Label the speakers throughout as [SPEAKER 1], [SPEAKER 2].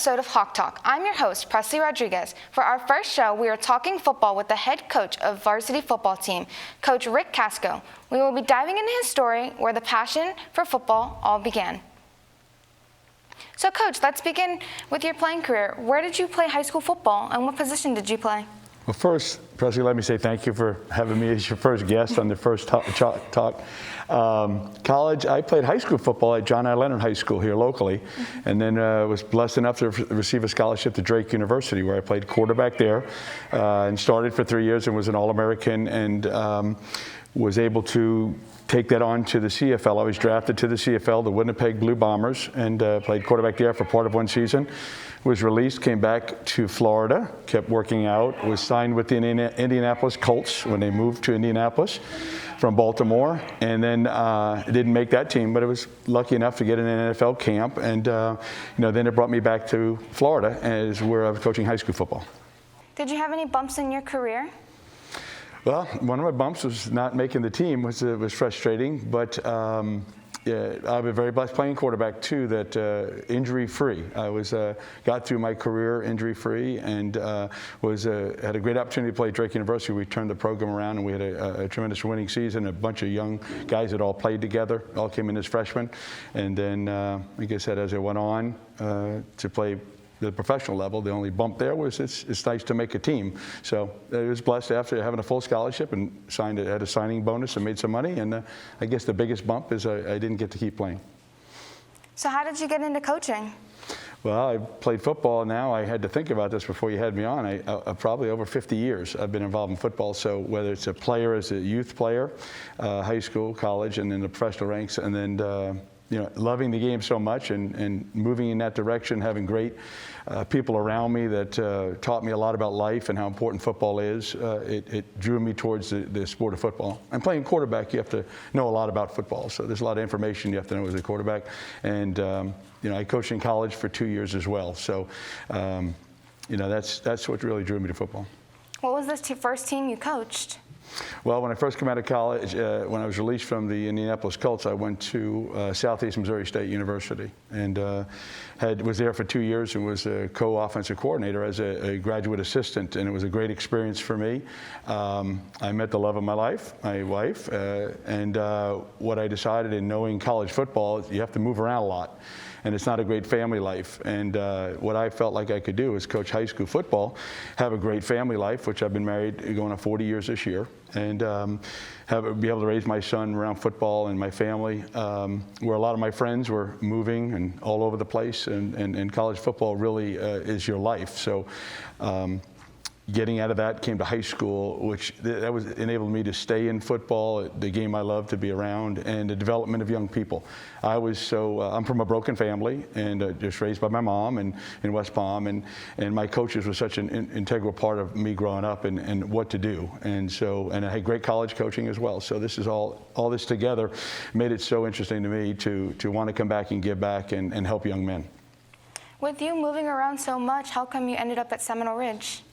[SPEAKER 1] episode of Hawk Talk. I'm your host, Presley Rodriguez. For our first show, we are talking football with the head coach of varsity football team, Coach Rick Casko. We will be diving into his story where the passion for football all began. So Coach, let's begin with your playing career. Where did you play high school football and what position did you play?
[SPEAKER 2] Well, first, Presley, let me say thank you for having me as your first guest on the first talk. College, I played high school football at John I. Leonard High School here locally, and then was blessed enough to receive a scholarship to Drake University, where I played quarterback there, and started for 3 years and was an All-American, and was able to take that on to the CFL. I was drafted to the CFL, the Winnipeg Blue Bombers, and played quarterback there for part of one season. Was released, came back to Florida, kept working out, was signed with the Indianapolis Colts when they moved to Indianapolis from Baltimore, and then didn't make that team, but I was lucky enough to get in an NFL camp, and then it brought me back to Florida, as where I was coaching high school football. Did
[SPEAKER 1] you have any bumps in your career?
[SPEAKER 2] Well, one of my bumps was not making the team, was frustrating, but I've been very blessed playing quarterback too, that injury-free. I got through my career injury-free, and had a great opportunity to play at Drake University. We turned the program around, and we had a tremendous winning season. A bunch of young guys that all played together, all came in as freshmen, and then like I said, as I went on to play the professional level, the only bump there was it's nice to make a team. So I was blessed after having a full scholarship and had a signing bonus and made some money. And I guess the biggest bump is I didn't get to keep playing.
[SPEAKER 1] So how did you get into coaching?
[SPEAKER 2] Well, I played football now. I had to think about this before you had me on. I probably over 50 years I've been involved in football. So whether it's a player as a youth player, high school, college, and then the professional ranks, and then loving the game so much and moving in that direction, having great people around me that taught me a lot about life and how important football is. It drew me towards the sport of football. And playing quarterback, you have to know a lot about football. So there's a lot of information you have to know as a quarterback. And I coached in college for 2 years as well. So that's what really drew me to football.
[SPEAKER 1] What was this first team you coached?
[SPEAKER 2] Well, when I first came out of college, when I was released from the Indianapolis Colts, I went to Southeast Missouri State University, and was there for 2 years and was a co-offensive coordinator as a graduate assistant, and it was a great experience for me. I met the love of my life, my wife, and what I decided in knowing college football is you have to move around a lot. And it's not a great family life. And what I felt like I could do is coach high school football, have a great family life, which I've been married going on 40 years this year, and be able to raise my son around football and my family, where a lot of my friends were moving and all over the place, and college football really is your life. So getting out of that, came to high school, which enabled me to stay in football, the game I love to be around, and the development of young people. I'm from a broken family, and just raised by my mom in West Palm, and my coaches were such an integral part of me growing up and what to do. And I had great college coaching as well. So this is all this together made it so interesting to me to want to come back and give back and help young men.
[SPEAKER 1] With you moving around so much, how come you ended up at Seminole Ridge?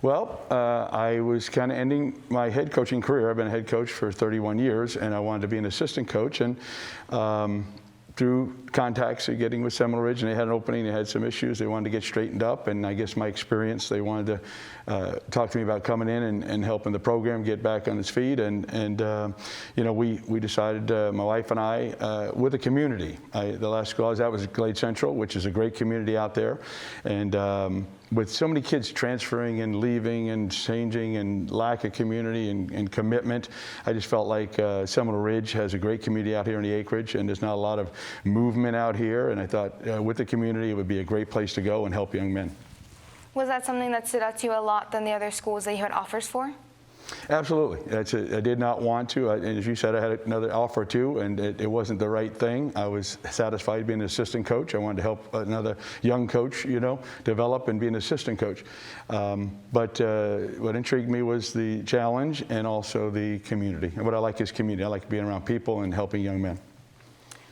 [SPEAKER 2] Well, I was kind of ending my head coaching career. I've been a head coach for 31 years, and I wanted to be an assistant coach. And through contacts of getting with Seminole Ridge, and they had an opening, they had some issues, they wanted to get straightened up, and I guess my experience, they wanted to talk to me about coming in and helping the program get back on its feet. And we decided, my wife and I, with the community. The last school I was at was Glade Central, which is a great community out there. And with so many kids transferring and leaving and changing and lack of community and commitment, I just felt like Seminole Ridge has a great community out here in the acreage, and there's not a lot of movement out here. And I thought with the community, it would be a great place to go and help young men.
[SPEAKER 1] Was that something that stood out to you a lot than the other schools that you had offers for?
[SPEAKER 2] Absolutely. I did not want to. And as you said, I had another offer too, and it wasn't the right thing. I was satisfied being an assistant coach. I wanted to help another young coach, develop and be an assistant coach. But what intrigued me was the challenge and also the community. And what I like is community. I like being around people and helping young men.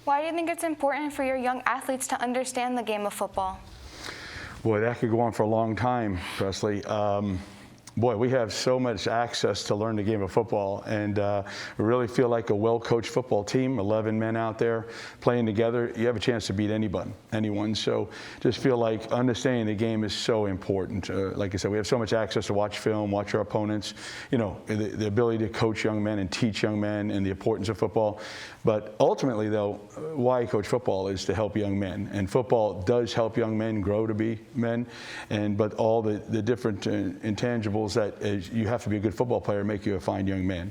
[SPEAKER 1] Why do you think it's important for your young athletes to understand the game of football?
[SPEAKER 2] Boy, that could go on for a long time, Presley. Boy, we have so much access to learn the game of football, and we really feel like a well-coached football team, 11 men out there playing together. You have a chance to beat anyone. So just feel like understanding the game is so important. Like I said, we have so much access to watch film, watch our opponents, you know, the ability to coach young men and teach young men and the importance of football. But ultimately, though, why I coach football is to help young men. And football does help young men grow to be men, but all the different intangibles that you have to be a good football player make you a fine young man.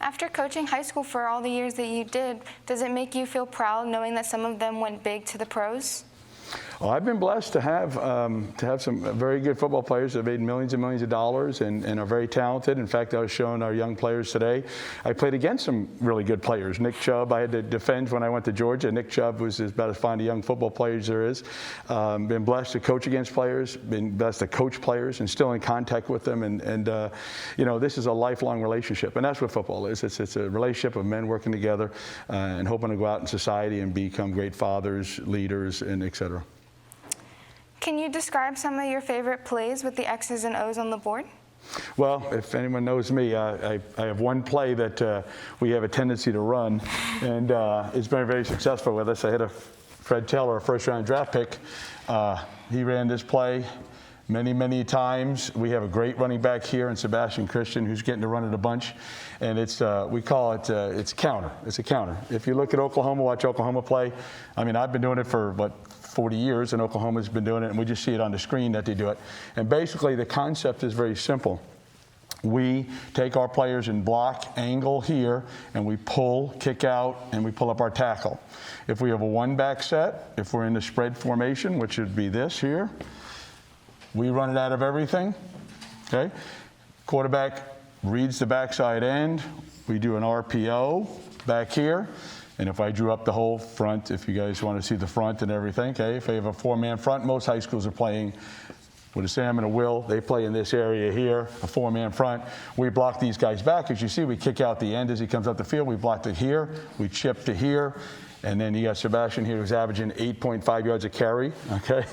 [SPEAKER 1] After coaching high school for all the years that you did, does it make you feel proud knowing that some of them went big to the pros?
[SPEAKER 2] Well, I've been blessed to have some very good football players that have made millions and millions of dollars and are very talented. In fact, I was showing our young players today. I played against some really good players. Nick Chubb, I had to defend when I went to Georgia. Nick Chubb was about as fine a young football player as there is. Been blessed to coach against players, been blessed to coach players and still in contact with them. And you know, this is a lifelong relationship. And that's what football is. It's a relationship of men working together and hoping to go out in society and become great fathers, leaders, and et cetera.
[SPEAKER 1] Can you describe some of your favorite plays with the X's and O's on the board?
[SPEAKER 2] Well, if anyone knows me, I have one play that we have a tendency to run, and it's been very successful with us. I hit a Fred Taylor, a first-round draft pick. He ran this play many times. We have a great running back here in Sebastian Christian who's getting to run it a bunch, and it's we call it it's counter. It's a counter. If you look at Oklahoma, watch Oklahoma play. I mean, I've been doing it for 40 years, and Oklahoma's been doing it, and we just see it on the screen that they do it. And basically, the concept is very simple. We take our players in block angle here, and we pull, kick out, and we pull up our tackle. If we have a one-back set, if we're in the spread formation, which would be this here, we run it out of everything, okay? Quarterback reads the backside end. We do an RPO back here. And if I drew up the whole front, if you guys want to see the front and everything, okay, if I have a four-man front, most high schools are playing with a Sam and a Will. They play in this area here, a four-man front. We block these guys back. As you see, we kick out the end as he comes up the field. We blocked it here. We chip to here. And then you got Sebastian here who's averaging 8.5 yards a carry, okay?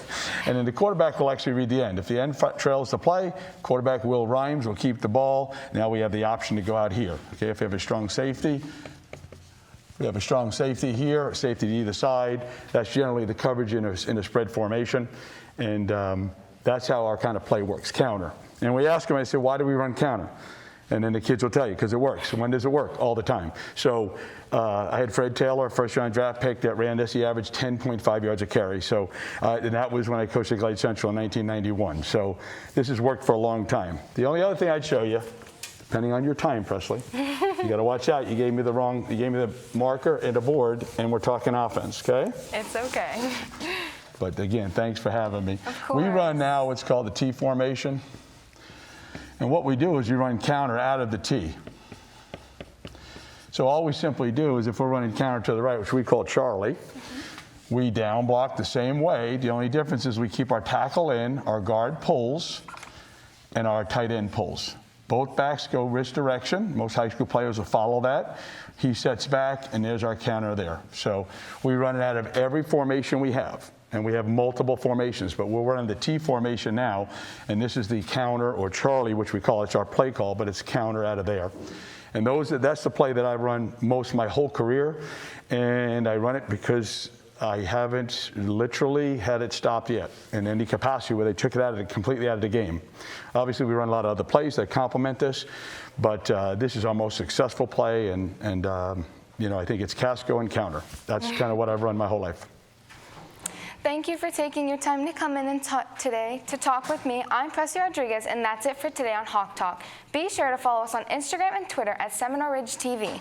[SPEAKER 2] And then the quarterback will actually read the end. If the end trails the play, quarterback Will Rhymes will keep the ball. Now we have the option to go out here, okay? If we have a strong safety, we have a strong safety here, safety to either side. That's generally the coverage in a spread formation. And that's how our kind of play works, counter. And we ask them, I say, why do we run counter? And then the kids will tell you, because it works. And when does it work? All the time. So I had Fred Taylor, first-round draft pick that ran this. He averaged 10.5 yards a carry. So, and that was when I coached at Glade Central in 1991. So this has worked for a long time. The only other thing I'd show you, depending on your time, Presley, you got to watch out. You gave me the marker and a board, and we're talking offense, okay?
[SPEAKER 1] It's okay.
[SPEAKER 2] But again, thanks for having me.
[SPEAKER 1] Of course.
[SPEAKER 2] We run now what's called the T formation. And what we do is we run counter out of the T. So all we simply do is if we're running counter to the right, which we call Charlie, we down block the same way. The only difference is we keep our tackle in, our guard pulls, and our tight end pulls. Both backs go wrist direction. Most high school players will follow that. He sets back, and there's our counter there. So we run it out of every formation we have. And we have multiple formations, but we're running the T formation now, and this is the counter, or Charlie, which we call it. It's our play call, but it's counter out of there. And that's the play that I run most of my whole career, and I run it because I haven't literally had it stopped yet in any capacity where they took it completely out of the game. Obviously, we run a lot of other plays that complement this, but this is our most successful play, and you know, I think it's Casko and counter. That's kind of what I've run my whole life.
[SPEAKER 1] Thank you for taking your time to come in and today to talk with me. I'm Presley Rodriguez, and that's it for today on Hawk Talk. Be sure to follow us on Instagram and Twitter at Seminole Ridge TV.